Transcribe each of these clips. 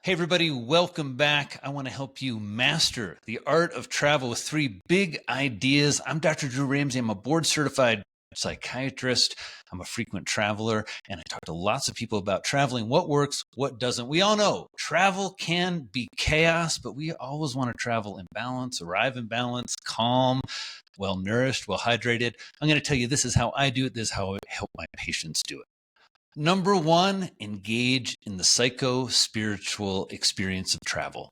Hey, everybody, welcome back. I want to help you master the art of travel with three big ideas. I'm Dr. Drew Ramsey. I'm a board certified psychiatrist. I'm a frequent traveler, and I talk to lots of people about traveling, what works, what doesn't. We all know travel can be chaos, but we always want to travel in balance, arrive in balance, calm, well nourished, well hydrated. I'm going to tell you this is how I do it, this is how I help my patients do it. Number one, engage in the psycho-spiritual experience of travel.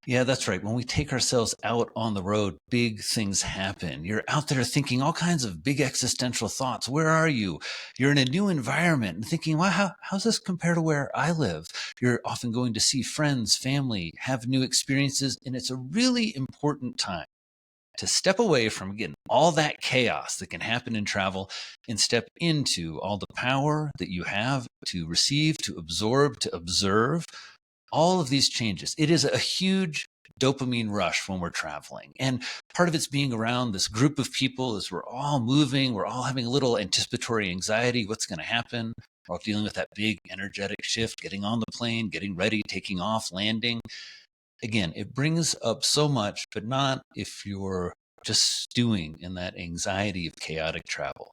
Yeah, that's right. When we take ourselves out on the road, big things happen. You're out there thinking all kinds of big existential thoughts. Where are you? You're in a new environment and thinking, wow, how's this compare to where I live? You're often going to see friends, family, have new experiences, and it's a really important time to step away from, again, all that chaos that can happen in travel and step into all the power that you have to receive, to absorb, to observe all of these changes. It is a huge dopamine rush when we're traveling. And part of it's being around this group of people as we're all moving, we're all having a little anticipatory anxiety. What's going to happen? We're all dealing with that big energetic shift, getting on the plane, getting ready, taking off, landing. Again, it brings up so much, but not if you're just stewing in that anxiety of chaotic travel.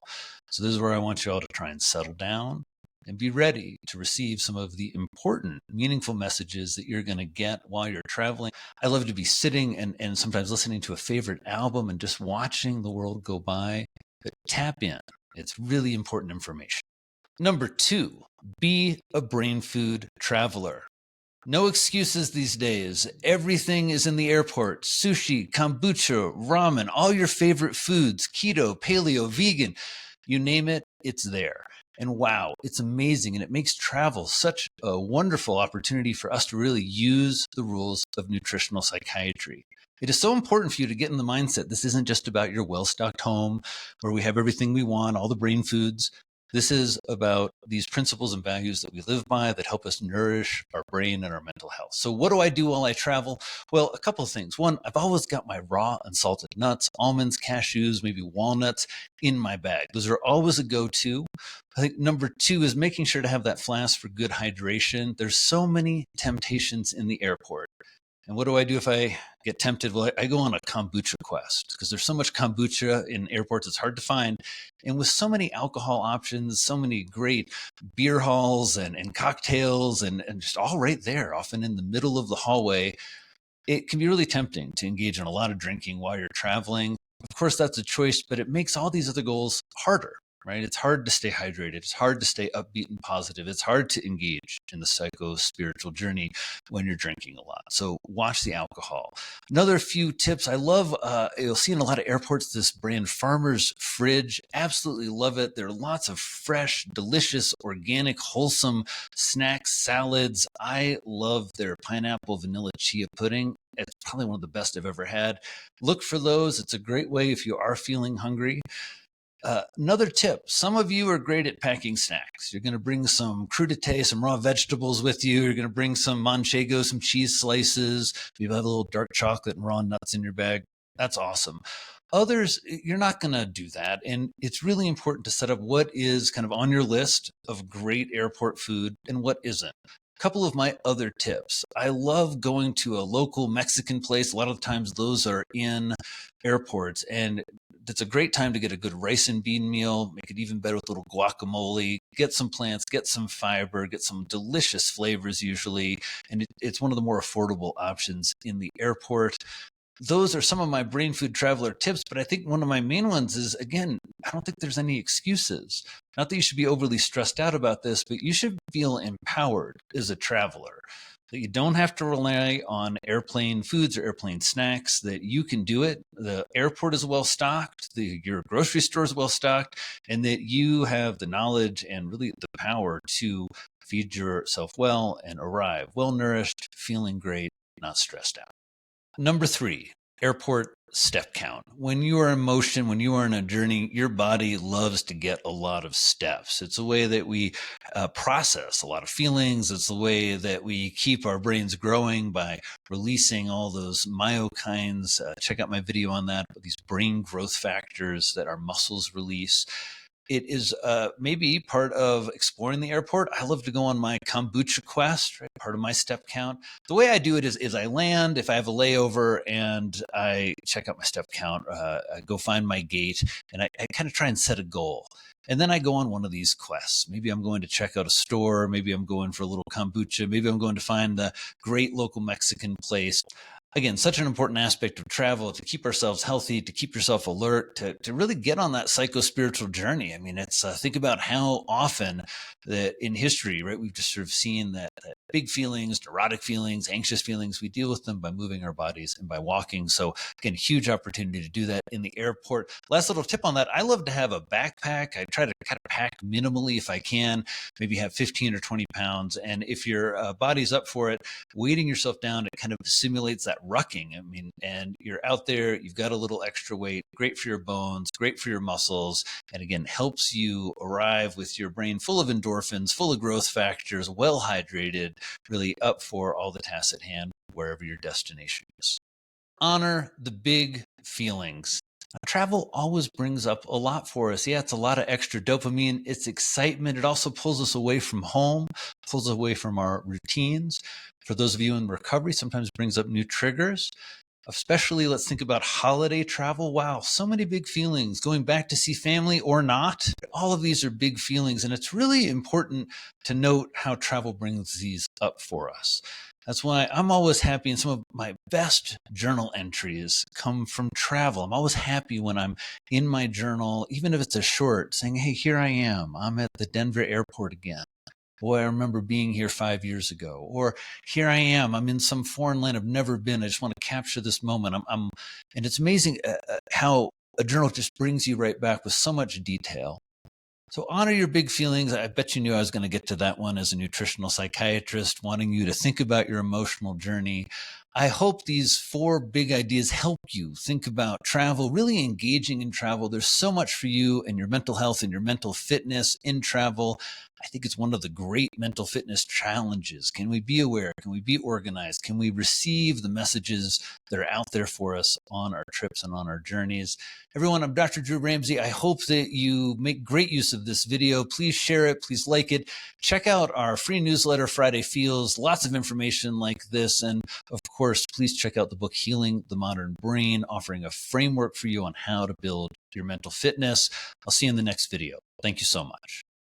So this is where I want you all to try and settle down and be ready to receive some of the important, meaningful messages that you're going to get while you're traveling. I love to be sitting and sometimes listening to a favorite album and just watching the world go by. But tap in. It's really important information. Number two, be a brain food traveler. No excuses these days. Everything is in the airport. Sushi, kombucha, ramen, all your favorite foods, keto, paleo, vegan, you name it, it's there. And wow, it's amazing. And it makes travel such a wonderful opportunity for us to really use the rules of nutritional psychiatry. It is so important for you to get in the mindset. This isn't just about your well-stocked home where we have everything we want, all the brain foods. This is about these principles and values that we live by that help us nourish our brain and our mental health. So what do I do while I travel? Well, a couple of things. One, I've always got my raw unsalted nuts, almonds, cashews, maybe walnuts in my bag. Those are always a go-to. I think number two is making sure to have that flask for good hydration. There's so many temptations in the airport. And what do I do if I get tempted? Well, I go on a kombucha quest because there's so much kombucha in airports, it's hard to find. And with so many alcohol options, so many great beer halls and cocktails and just all right there, often in the middle of the hallway, it can be really tempting to engage in a lot of drinking while you're traveling. Of course, that's a choice, but it makes all these other goals harder, right? It's hard to stay hydrated. It's hard to stay upbeat and positive. It's hard to engage in the psycho-spiritual journey when you're drinking a lot. So watch the alcohol. Another few tips. I love, you'll see in a lot of airports, this brand Farmer's Fridge. Absolutely love it. There are lots of fresh, delicious, organic, wholesome snacks, salads. I love their pineapple vanilla chia pudding. It's probably one of the best I've ever had. Look for those. It's a great way if you are feeling hungry. Another tip, some of you are great at packing snacks. You're going to bring some crudité, some raw vegetables with you. You're going to bring some manchego, some cheese slices. You have a little dark chocolate and raw nuts in your bag. That's awesome. Others, you're not going to do that. And it's really important to set up what is kind of on your list of great airport food and what isn't. A couple of my other tips. I love going to a local Mexican place. A lot of times those are in airports, and it's a great time to get a good rice and bean meal, make it even better with a little guacamole, get some plants, get some fiber, get some delicious flavors usually, and it's one of the more affordable options in the airport. Those are some of my brain food traveler tips, but I think one of my main ones is, again, I don't think there's any excuses. Not that you should be overly stressed out about this, but you should feel empowered as a traveler. That you don't have to rely on airplane foods or airplane snacks, that you can do it. The airport is well stocked, your grocery store is well stocked, and that you have the knowledge and really the power to feed yourself well and arrive well nourished, feeling great, not stressed out. Number three, airport step count. When you are in motion, when you are on a journey, your body loves to get a lot of steps. It's a way that we process a lot of feelings. It's the way that we keep our brains growing by releasing all those myokines. Check out my video on that, these brain growth factors that our muscles release. It is maybe part of exploring the airport. I love to go on my kombucha quest, right? Part of my step count. The way I do it is I land, if I have a layover, and I check out my step count, I go find my gate, and I kind of try and set a goal. And then I go on one of these quests. Maybe I'm going to check out a store. Maybe I'm going for a little kombucha. Maybe I'm going to find the great local Mexican place. Again, such an important aspect of travel to keep ourselves healthy, to keep yourself alert, to really get on that psycho-spiritual journey. I mean, it's think about how often that in history, right, we've just sort of seen that big feelings, neurotic feelings, anxious feelings, we deal with them by moving our bodies and by walking. So again, huge opportunity to do that in the airport. Last little tip on that, I love to have a backpack. I try to kind of pack minimally if I can, maybe have 15 or 20 pounds. And if your body's up for it, weighting yourself down, it kind of simulates that rucking. I mean, and you're out there, you've got a little extra weight, great for your bones, great for your muscles, and again, helps you arrive with your brain full of endorphins, full of growth factors, well hydrated, really up for all the tasks at hand, wherever your destination is. Honor the big feelings. Travel always brings up a lot for us. Yeah, it's a lot of extra dopamine. It's excitement. It also pulls us away from home, pulls us away from our routines. For those of you in recovery, sometimes brings up new triggers. Especially, let's think about holiday travel. Wow, so many big feelings. Going back to see family or not, all of these are big feelings. And it's really important to note how travel brings these up for us. That's why I'm always happy, and some of my best journal entries come from travel. I'm always happy when I'm in my journal, even if it's a short, saying, hey, here I am. I'm at the Denver airport again. Boy, I remember being here 5 years ago. Or here I am. I'm in some foreign land I've never been. I just want to capture this moment. And it's amazing how a journal just brings you right back with so much detail. So honor your big feelings. I bet you knew I was going to get to that one as a nutritional psychiatrist, wanting you to think about your emotional journey. I hope these 4 big ideas help you think about travel, really engaging in travel. There's so much for you and your mental health and your mental fitness in travel. I think it's one of the great mental fitness challenges. Can we be aware? Can we be organized? Can we receive the messages that are out there for us on our trips and on our journeys? Everyone, I'm Dr. Drew Ramsey. I hope that you make great use of this video. Please share it. Please like it. Check out our free newsletter, Friday Feels. Lots of information like this. And of course, please check out the book, Healing the Modern Brain, offering a framework for you on how to build your mental fitness. I'll see you in the next video. Thank you so much.